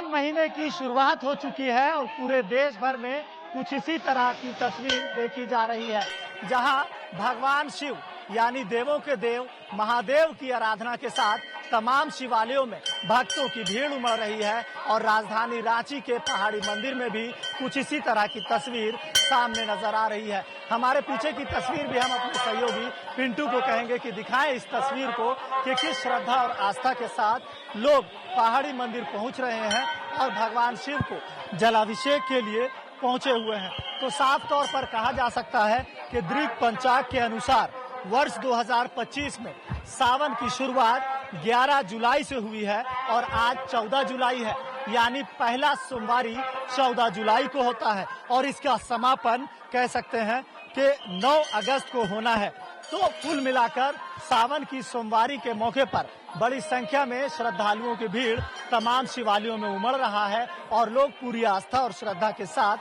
महीने की शुरुआत हो चुकी है और पूरे देश भर में कुछ इसी तरह की तस्वीर देखी जा रही है, जहां भगवान शिव यानी देवों के देव महादेव की आराधना के साथ तमाम शिवालयों में भक्तों की भीड़ उमड़ रही है और राजधानी रांची के पहाड़ी मंदिर में भी कुछ इसी तरह की तस्वीर सामने नजर आ रही है। हमारे पीछे की तस्वीर भी हम अपने सहयोगी पिंटू को कहेंगे कि दिखाएं इस तस्वीर को कि किस श्रद्धा और आस्था के साथ लोग पहाड़ी मंदिर पहुंच रहे हैं और भगवान शिव को जलाभिषेक के लिए पहुंचे हुए हैं। तो साफ तौर पर कहा जा सकता है कि दृक पंचाग के अनुसार वर्ष 2025 में सावन की शुरुआत 11 जुलाई से हुई है और आज 14 जुलाई है, यानी पहला सोमवारी 14 जुलाई को होता है और इसका समापन कह सकते हैं कि 9 अगस्त को होना है। तो कुल मिलाकर सावन की सोमवारी के मौके पर बड़ी संख्या में श्रद्धालुओं की भीड़ तमाम शिवालयों में उमड़ रहा है और लोग पूरी आस्था और श्रद्धा के साथ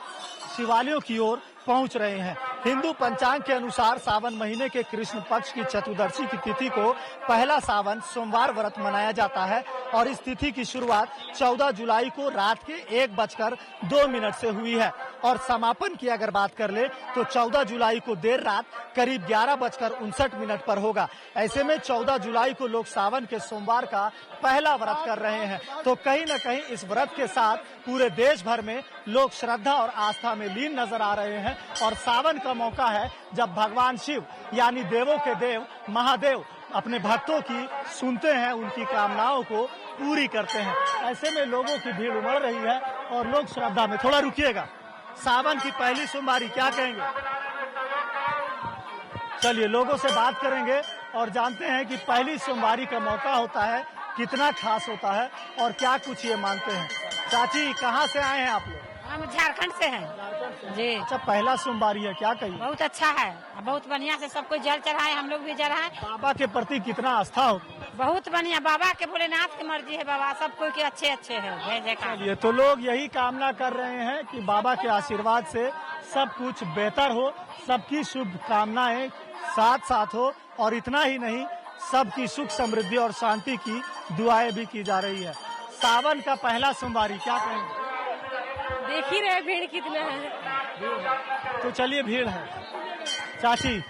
शिवालयों की ओर पहुंच रहे हैं। हिंदू पंचांग के अनुसार सावन महीने के कृष्ण पक्ष की चतुर्दशी की तिथि को पहला सावन सोमवार व्रत मनाया जाता है और इस तिथि की शुरुआत 14 जुलाई को रात के 1:02 से हुई है और समापन की अगर बात कर ले तो 14 जुलाई को देर रात करीब 11:59 पर होगा। ऐसे में 14 जुलाई को लोग सावन के सोमवार का पहला व्रत कर रहे हैं। तो कहीं न कहीं इस व्रत के साथ पूरे देश भर में लोग श्रद्धा और आस्था में लीन नजर आ रहे हैं और सावन का मौका है जब भगवान शिव यानी देवों के देव महादेव अपने भक्तों की सुनते हैं, उनकी कामनाओं को पूरी करते हैं। ऐसे में लोगों की भीड़ उमड़ रही है और लोग श्रद्धा में। थोड़ा रुकिएगा, सावन की पहली सोमवारी क्या कहेंगे? चलिए लोगों से बात करेंगे और जानते हैं कि पहली सोमवारी का मौका होता है, कितना खास होता है और क्या कुछ ये मानते हैं। चाची कहाँ से आए हैं आप लोग? हम झारखंड से हैं जी। अच्छा, पहला सोमवारी है, क्या कहिए? बहुत अच्छा है, बहुत बढ़िया से सब कोई जल चढ़ाए, हम लोग भी चढ़ाए। बाबा के प्रति कितना आस्था हो? बहुत बढ़िया, बाबा के भोलेनाथ की मर्जी है, बाबा सब कोई के अच्छे अच्छे है। जय जयकार। चलिए, तो लोग यही कामना कर रहे हैं कि बाबा के आशीर्वाद से सब कुछ बेहतर हो, सबकी शुभ कामनाएं साथ साथ हो और इतना ही नहीं, सबकी सुख समृद्धि और शांति की दुआएं भी की जा रही है। सावन का पहला सोमवारी क्या कहेंगे? देख ही रहे भीड़ कितना है। तो चलिए, भीड़ है। चाची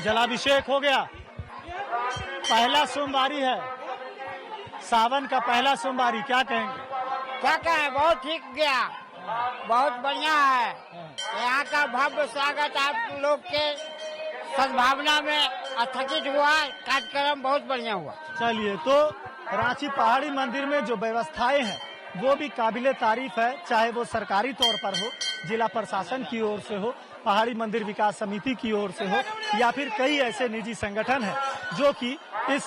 जलाभिषेक हो गया, पहला सोमवारी है, सावन का पहला सोमवारी क्या कहेंगे? क्या कहें, बहुत ठीक गया, बहुत बढ़िया है। यहाँ का भव्य स्वागत आप लोग के सद्भावना में अथकित हुआ, कार्यक्रम बहुत बढ़िया हुआ। चलिए, तो रांची पहाड़ी मंदिर में जो व्यवस्थाएं हैं वो भी काबिले तारीफ है, चाहे वो सरकारी तौर पर हो, जिला प्रशासन की ओर से हो, पहाड़ी मंदिर विकास समिति की ओर से हो या फिर कई ऐसे निजी संगठन हैं जो कि इस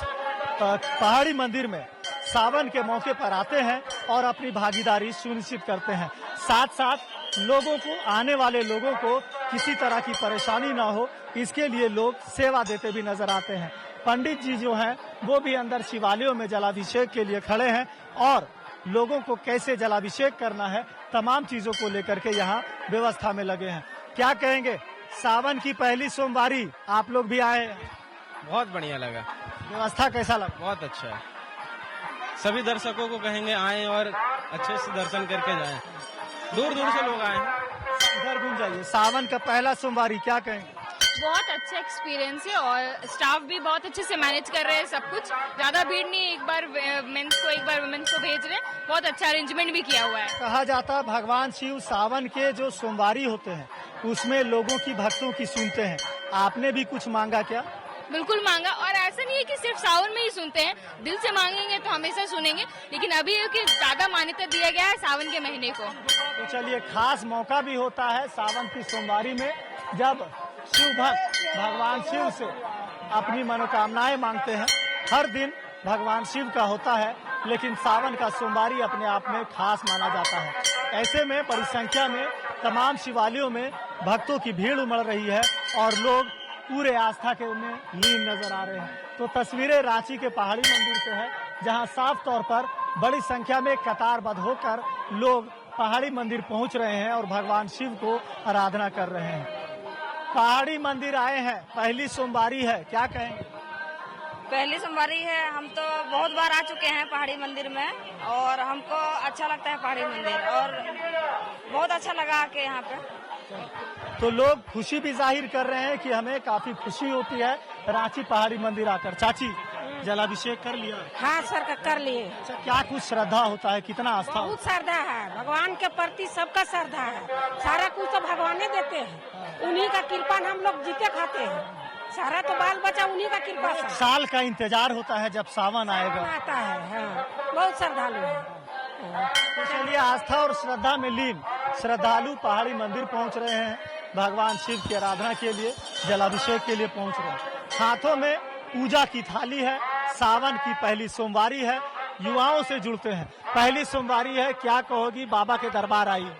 पहाड़ी मंदिर में सावन के मौके पर आते हैं और अपनी भागीदारी सुनिश्चित करते हैं। साथ साथ लोगों को, आने वाले लोगों को किसी तरह की परेशानी ना हो, इसके लिए लोग सेवा देते भी नजर आते हैं। पंडित जी जो हैं वो भी अंदर शिवालयों में जलाभिषेक के लिए खड़े हैं और लोगों को कैसे जलाभिषेक करना है तमाम चीजों को लेकर के यहाँ व्यवस्था में लगे हैं। क्या कहेंगे, सावन की पहली सोमवारी आप लोग भी आए? बहुत बढ़िया लगा। व्यवस्था कैसा लगा? बहुत अच्छा है। सभी दर्शकों को कहेंगे आएं और अच्छे से दर्शन करके जाएं। दूर दूर से लोग आए हैं। इधर घूम जाइए। सावन का पहला सोमवारी क्या कहेंगे? बहुत अच्छा एक्सपीरियंस है और स्टाफ भी बहुत अच्छे से मैनेज कर रहे हैं सब कुछ। ज्यादा भीड़ नहीं, एक बार मेंस को एक बार वुमेन्स को भेज रहे हैं। बहुत अच्छा अरेंजमेंट भी किया हुआ है। कहा जाता है भगवान शिव सावन के जो सोमवारी होते हैं उसमें लोगों की, भक्तों की सुनते हैं। आपने भी कुछ मांगा क्या? बिल्कुल मांगा, और ऐसा नहीं है कि सिर्फ सावन में ही सुनते हैं, दिल से मांगेंगे तो हमेशा सुनेंगे, लेकिन अभी ज्यादा मान्यता दिया गया है सावन के महीने को। तो चलिए, खास मौका भी होता है सावन की सोमवारी में जब शिव भक्त भगवान शिव से अपनी मनोकामनाएं मांगते हैं। हर दिन भगवान शिव का होता है, लेकिन सावन का सोमवारी अपने आप में खास माना जाता है। ऐसे में बड़ी संख्या में तमाम शिवालयों में भक्तों की भीड़ उमड़ रही है और लोग पूरे आस्था के में लीन नजर आ रहे हैं। तो तस्वीरें रांची के पहाड़ी मंदिर से है, जहां साफ तौर पर बड़ी संख्या में कतारबद्ध होकर लोग पहाड़ी मंदिर पहुंच रहे हैं और भगवान शिव को आराधना कर रहे हैं। पहाड़ी मंदिर आए हैं, पहली सोमवारी है, क्या कहेंगे? पहली सोमवारी है। हम तो बहुत बार आ चुके हैं पहाड़ी मंदिर में और हमको अच्छा लगता है पहाड़ी मंदिर और बहुत अच्छा लगा के यहाँ पे। तो लोग खुशी भी जाहिर कर रहे हैं कि हमें काफी खुशी होती है रांची पहाड़ी मंदिर आकर। चाची, जलाभिषेक कर लिया? हाँ सर, कर लिए। अच्छा, क्या कुछ श्रद्धा होता है, कितना आस्था? बहुत श्रद्धा है, भगवान के प्रति सबका श्रद्धा है। सारा कुछ तो भगवान देते हैं, उन्हीं का कृपा हम लोग जीते खाते हैं। सारा तो बाल बच्चा उन्हीं का कृपा से। साल का इंतजार होता है जब सावन आएगा। आता है, हाँ, बहुत श्रद्धालु है। तो चलिए, आस्था और श्रद्धा में लीन श्रद्धालु पहाड़ी मंदिर पहुंच रहे हैं, भगवान शिव की आराधना के लिए, जलाभिषेक के लिए पहुंच रहे हैं। हाथों में पूजा की थाली है। सावन की पहली सोमवारी है, युवाओं से जुड़ते हैं। पहली सोमवारी है, क्या कहोगी? बाबा के दरबार आई,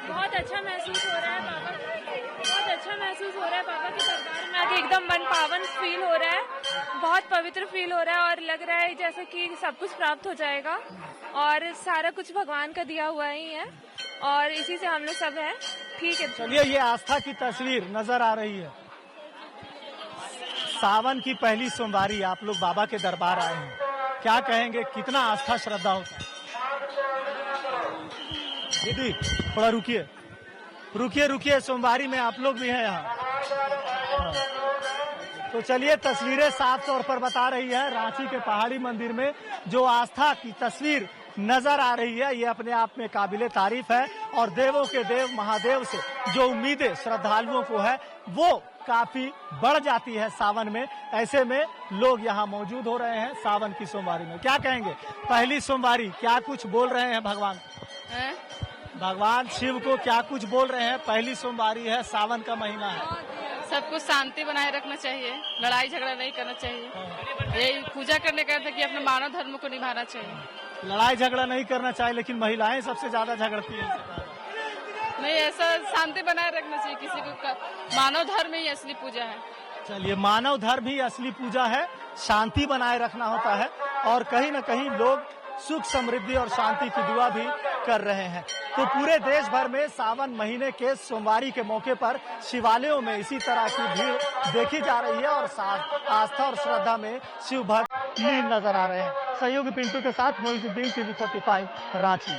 बहुत अच्छा महसूस हो रहा है बाबा, बहुत अच्छा महसूस हो रहा है बाबा के दरबार में आके। एकदम मन पावन फील हो रहा है, बहुत पवित्र फील हो रहा है और लग रहा है जैसे कि सब कुछ प्राप्त हो जाएगा और सारा कुछ भगवान का दिया हुआ ही है और इसी से हम लोग सब हैं। ठीक है, चलिए, ये आस्था की तस्वीर नजर आ रही है। सावन की पहली सोमवारी, आप लोग बाबा के दरबार आए हैं, क्या कहेंगे, कितना आस्था श्रद्धा होता है? दीदी थोड़ा रुकिए, रुकिए रुकिए, सोमवारी में आप लोग भी हैं यहाँ। तो चलिए, तस्वीरें साफ तौर पर बता रही है रांची के पहाड़ी मंदिर में जो आस्था की तस्वीर नजर आ रही है, ये अपने आप में काबिले तारीफ है और देवों के देव महादेव से जो उम्मीदें श्रद्धालुओं को है वो काफी बढ़ जाती है सावन में। ऐसे में लोग यहाँ मौजूद हो रहे हैं सावन की सोमवारी में। क्या कहेंगे, पहली सोमवारी क्या कुछ बोल रहे हैं भगवान? भगवान शिव को क्या कुछ बोल रहे हैं? पहली सोमवारी है, सावन का महीना है, सब कुछ शांति बनाए रखना चाहिए, लड़ाई झगड़ा नहीं करना चाहिए। यही पूजा करने का अर्थ है कि अपने मानव धर्म को निभाना चाहिए। लड़ाई झगड़ा नहीं करना चाहिए, लेकिन महिलाएं सबसे ज्यादा झगड़ती हैं। नहीं, ऐसा शांति बनाए रखना चाहिए किसी को। मानव धर्म ही असली पूजा है। चलिए, मानव धर्म ही असली पूजा है, शांति बनाए रखना होता है और कहीं न कहीं लोग सुख समृद्धि और शांति की दुआ भी कर रहे हैं। तो पूरे देश भर में सावन महीने के सोमवारी के मौके पर शिवालयों में इसी तरह की भीड़ देखी जा रही है और आस्था और श्रद्धा में शिव भक्त लीन नजर आ रहे हैं। सहयोगी पिंटू के साथ मोहिउद्दीन, TV 45 रांची।